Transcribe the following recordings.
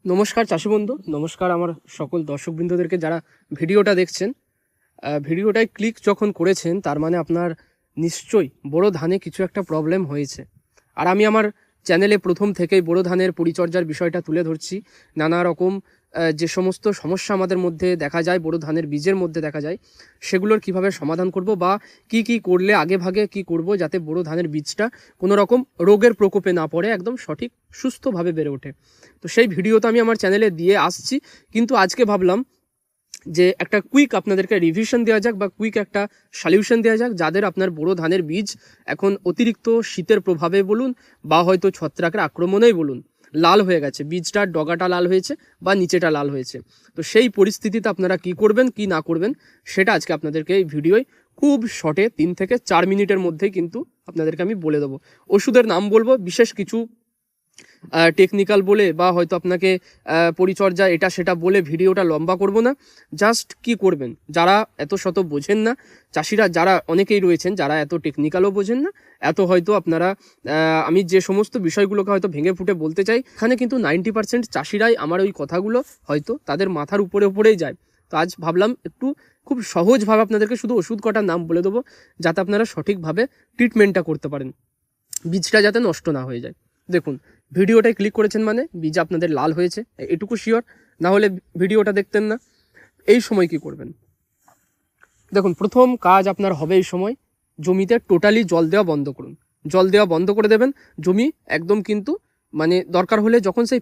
নমস্কার চাষি বন্ধু, নমস্কার আমার সকল দর্শকবৃন্দদেরকে যারা ভিডিওটা দেখছেন। ভিডিওটায় ক্লিক যখন করেছেন তার মানে আপনার নিশ্চয়ই বোরো ধানে কিছু একটা প্রবলেম হয়েছে। আর আমি আমার চ্যানেলে প্রথম থেকেই বোরো ধানের পরিচর্যার বিষয়টা তুলে ধরছি। নানা রকম যে সমস্ত সমস্যা আমাদের মধ্যে দেখা যায়, বোরো ধানের বীজের মধ্যে দেখা যায়, সেগুলোর কিভাবে সমাধান করব বা কি করলে আগে ভাগে কি করব যাতে বোরো ধানের বীজটা কোনো রকম রোগের প্রকোপে না পড়ে, একদম সঠিক সুস্থভাবে বেড়ে ওঠে। তো সেই ভিডিও তো আমি আমার চ্যানেলে দিয়ে আসছি, কিন্তু আজকে ভাবলাম যে একটা কুইক আপনাদেরকে রিভিশন দেওয়া যাক বা কুইক একটা সলিউশন দেওয়া যাক, যাদের আপনার বোরো ধানের বীজ এখন অতিরিক্ত শীতের প্রভাবে বলুন বা হয়তো ছত্রাকের আক্রমণেই বলুন লাল হয়ে গেছে, বীজটার ডগাটা লাল হয়েছে বা নিচেটা লাল হয়েছে। তো সেই পরিস্থিতিতে আপনারা কি করবেন কি না করবেন সেটা আজকে আপনাদেরকে এই ভিডিওয় খুব শর্টে 3 থেকে 4 মিনিটের মধ্যেই কিন্তু আপনাদেরকে আমি বলে দেবো। ওষুধের নাম বলবো, বিশেষ কিছু টেকনিক্যাল বলে বা হয়তো আপনাকে পরিচর্যা এটা সেটা বলে ভিডিওটা লম্বা করব না। জাস্ট কি করবেন, যারা এত শত বোঝেন না চাষিরা, যারা অনেকেই রয়েছেন যারা এত টেকনিক্যালও বোঝেন না, এত হয়তো আপনারা আমি যে সমস্ত বিষয়গুলোকে হয়তো ভেঙে ফুটে বলতে চাই, এখানে কিন্তু 90% চাষিরাই আমার ওই কথাগুলো হয়তো তাদের মাথার উপরেই যায়। তো আজ ভাবলাম একটু খুব সহজভাবে আপনাদেরকে শুধু ওষুধ কটার নাম বলে দেবো, যাতে আপনারা সঠিকভাবে ট্রিটমেন্টটা করতে পারেন, বীজটা যাতে নষ্ট না হয়ে যায়। দেখুন, ভিডিওটায় ক্লিক করেছেন মানে বীজ আপনাদের লাল হয়েছে, এটুকু শিওর, না হলে ভিডিওটা দেখতেন না। এই সময় কি করবেন দেখুন, প্রথম কাজ আপনার হবে এই সময় জমিতে টোটালি জল দেওয়া বন্ধ করুন। জল দেওয়া বন্ধ করে দেবেন, জমি একদম কিন্তু মানে দরকার হলে যখন সেই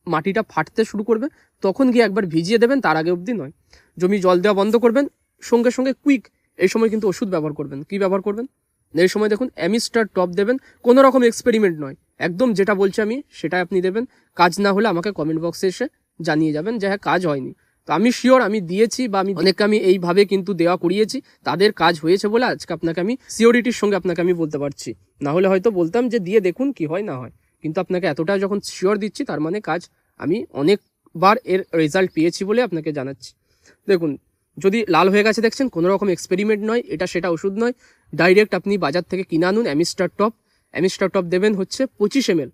মাটিটা ফাটতে শুরু করবে তখন গিয়ে একবার ভিজিয়ে দেবেন, তার আগে অবধি নয়। জমি জল দেওয়া বন্ধ করবেন, সঙ্গে সঙ্গে কুইক এই সময় কিন্তু ওষুধ ব্যবহার করবেন। কি ব্যবহার করবেন এই সময় দেখুন, অ্যামিস্টার টপ দেবেন, কোনো রকম এক্সপেরিমেন্ট নয়, একদম যেটা বলছি আমি সেটাই আপনি দেবেন। কাজ না হলে আমাকে কমেন্ট বক্সে এসে জানিয়ে যাবেন যে হ্যাঁ কাজ হয়নি। তো আমি শিওর আমি দিয়েছি বা আমি অনেককে আমি এইভাবে কিন্তু দেওয়া করিয়েছি, তাদের কাজ হয়েছে বলে আজকে আপনাকে আমি সিওরিটির সঙ্গে আপনাকে আমি বলতে পারছি। না হলে হয়তো বলতাম যে দিয়ে দেখুন কি হয় না হয়, কিন্তু আপনাকে এতটা যখন শিওর দিচ্ছি তার মানে কাজ আমি অনেকবার এর রেজাল্ট পেয়েছি বলে আপনাকে জানাচ্ছি। দেখুন, যদি লাল হয়ে গেছে দেখছেন, কোনো রকম এক্সপেরিমেন্ট নয়, এটা সেটা ওষুধ নয়, ডাইরেক্ট আপনি বাজার থেকে কিনে আনুন অ্যামিস্টার টপ। অ্যামিস্টার টপ দেবেন হচ্ছে 25 ml,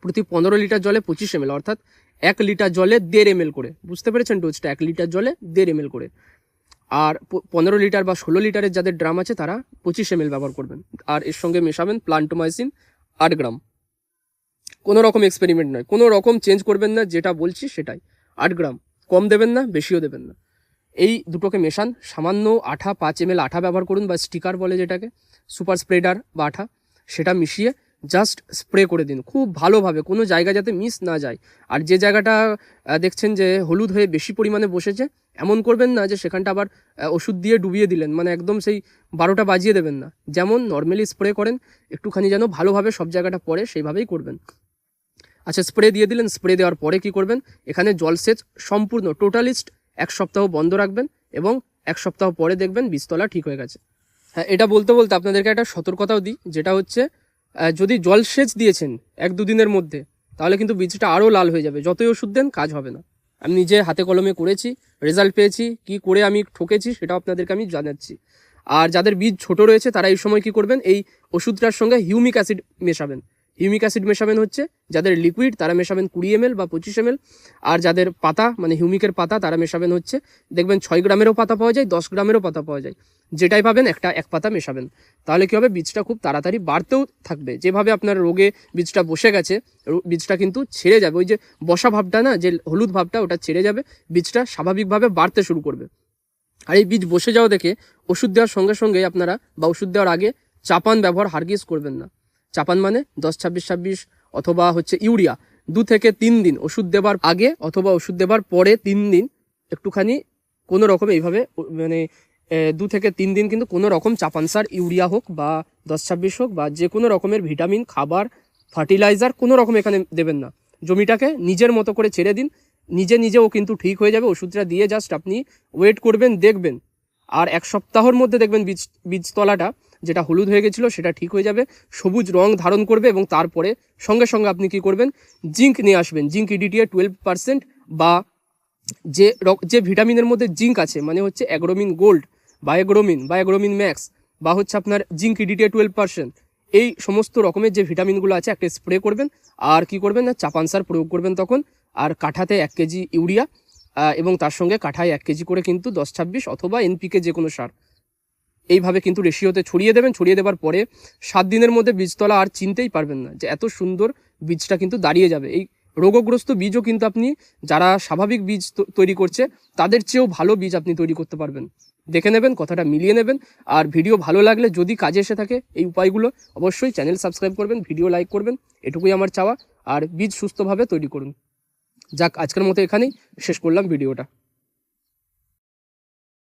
প্রতি 15 লিটার জলে 25 ml, অর্থাৎ 1 লিটার জলে 1.5 ml করে। বুঝতে পেরেছেন ডোজটা? 1 লিটার জলে 1.5 ml করে। আর 15 লিটার বা 16 লিটারের যাদের ড্রাম আছে তারা 25 ml ব্যবহার করবেন। আর এর সঙ্গে মেশাবেন প্লান্টোমাইসিন 8 গ্রাম। কোনো রকম এক্সপেরিমেন্ট নয়, কোনো রকম চেঞ্জ করবেন না, যেটা বলছি সেটাই। 8 গ্রাম, কম দেবেন না বেশিও দেবেন না। এই দুটোকে মেশান, সামান্য আঠা 5 ml আঠা ব্যবহার করুন বা স্টিকার বলে যেটাকে, সুপার স্প্রেডার বা আঠা, সেটা মিশিয়ে জাস্ট স্প্রে করে দিন খুব ভালোভাবে, কোনো জায়গা যাতে মিস না যায়। আর যে জায়গাটা দেখছেন যে হলুদ হয়ে বেশি পরিমাণে বসেছে, এমন করবেন না যে সেখানটা আবার ওষুধ দিয়ে ডুবিয়ে দিলেন, মানে একদম সেই 12টা বাজিয়ে দেবেন না। যেমন নর্মালি স্প্রে করেন একটুখানি যেন ভালোভাবে সব জায়গাটা পড়ে, সেইভাবেই করবেন। আচ্ছা, স্প্রে দিয়ে দিলেন, স্প্রে দেওয়ার পরে কি করবেন, এখানে জলসেচ সম্পূর্ণ টোটালিস্ট 1 সপ্তাহ বন্ধ রাখবেন এবং 1 সপ্তাহ পরে দেখবেন বীজতলা ঠিক হয়ে গেছে। হ্যাঁ, এটা বলতে বলতে আপনাদেরকে একটা সতর্কতাও দিই, যেটা হচ্ছে যদি জলসেচ দিয়েছেন 1-2 দিনের মধ্যে, তাহলে কিন্তু বীজটা আরও লাল হয়ে যাবে, যতই ওষুধ দেন কাজ হবে না। আমি নিজে হাতে কলমে করেছি, রেজাল্ট পেয়েছি, কি করে আমি ঠকেছি সেটাও আপনাদেরকে আমি জানাচ্ছি। আর যাদের বীজ ছোট রয়েছে তারা এই সময় কি করবেন, এই ওষুধটার সঙ্গে হিউমিক অ্যাসিড মেশাবেন। হিউমিক অ্যাসিড মেশাবেন হচ্ছে যাদের লিকুইড তারা মেশাবেন 20 ml বা 25 ml, আর যাদের পাতা মানে হিউমিকের পাতা তারা মেশাবেন হচ্ছে, দেখবেন 6 গ্রামেরও পাতা পাওয়া যায়, 10 গ্রামেরও পাতা পাওয়া যায়, যেটাই পাবেন এক পাতা মেশাবেন। তাহলে কি হবে, বীজটা খুব তাড়াতাড়ি বাড়তেও থাকবে। যেভাবে আপনার রোগে বীজটা বসে গেছে, বীজটা কিন্তু ছেড়ে যাবে, ওই যে বসা ভাবটা না, যে হলুদ ভাবটা, ওটা ছেড়ে যাবে, বীজটা স্বাভাবিকভাবে বাড়তে শুরু করবে। আর এই বীজ বসে যাওয়া দেখে ওষুধ দেওয়ার সঙ্গে সঙ্গে আপনারা বা ওষুধ দেওয়ার আগে চাপান ব্যবহার হারগিজ করবেন না। চাপান মানে 10-26-26 অথবা হচ্ছে ইউরিয়া 2 থেকে 3 দিন ওষুধ দেবার আগে অথবা ওষুধ দেবার পরে 3 দিন একটুখানি কোনো রকম এইভাবে মানে 2 থেকে 3 দিন কিন্তু কোনো রকম চাপান সার, ইউরিয়া হোক বা 10-26 হোক বা যে কোনো রকমের ভিটামিন খাবার ফার্টিলাইজার কোনো রকম এখানে দেবেন না। জমিটাকে নিজের মতো করে ছেড়ে দিন, নিজেও কিন্তু ঠিক হয়ে যাবে। ওষুধটা দিয়ে জাস্ট আপনি ওয়েট করবেন, দেখবেন আর 1 সপ্তাহের মধ্যে দেখবেন বীজতলাটা যেটা হলুদ হয়ে গেছিলো সেটা ঠিক হয়ে যাবে, সবুজ রং ধারণ করবে। এবং তারপরে সঙ্গে সঙ্গে আপনি কি করবেন, জিঙ্ক নিয়ে আসবেন, জিঙ্ক ইডিটিএ 12% বা যে ভিটামিনের মধ্যে জিঙ্ক আছে, মানে হচ্ছে অ্যাগ্রোমিন গোল্ড বা অ্যাগ্রোমিন ম্যাক্স বা হচ্ছে আপনার জিঙ্ক ইডিটিএ 12%, এই সমস্ত রকমের যে ভিটামিনগুলো আছে একটা স্প্রে করবেন। আর কি করবেন না, চাপান সার প্রয়োগ করবেন তখন। আর কাঠাতে 1 কেজি ইউরিয়া এবং তার সঙ্গে কাঠায় 1 কেজি করে কিন্তু 10-26 অথবা এনপিকে যে কোনো সার এইভাবে কিন্তু রেশিওতে ছড়িয়ে দেবেন। ছড়িয়ে দেওয়ার পরে 7 দিনের মধ্যে বীজতলা আর চিনতেই পারবেন না যে এত সুন্দর বীজটা কিন্তু দাঁড়িয়ে যাবে। এই রোগগ্রস্ত বীজও কিন্তু আপনি যারা স্বাভাবিক বীজ তৈরি করছে তাদের চেয়েও ভালো বীজ আপনি তৈরি করতে পারবেন। দেখে নেবেন, কথাটা মিলিয়ে নেবেন। আর ভিডিও ভালো লাগলে যদি কাজে এসে থাকে এই উপায়গুলো, অবশ্যই চ্যানেল সাবস্ক্রাইব করবেন, ভিডিও লাইক করবেন, এটুকুই আমার চাওয়া। আর বীজ সুস্থভাবে তৈরি করুন। যাক, আজকের মতো এখানেই শেষ করলাম ভিডিওটা।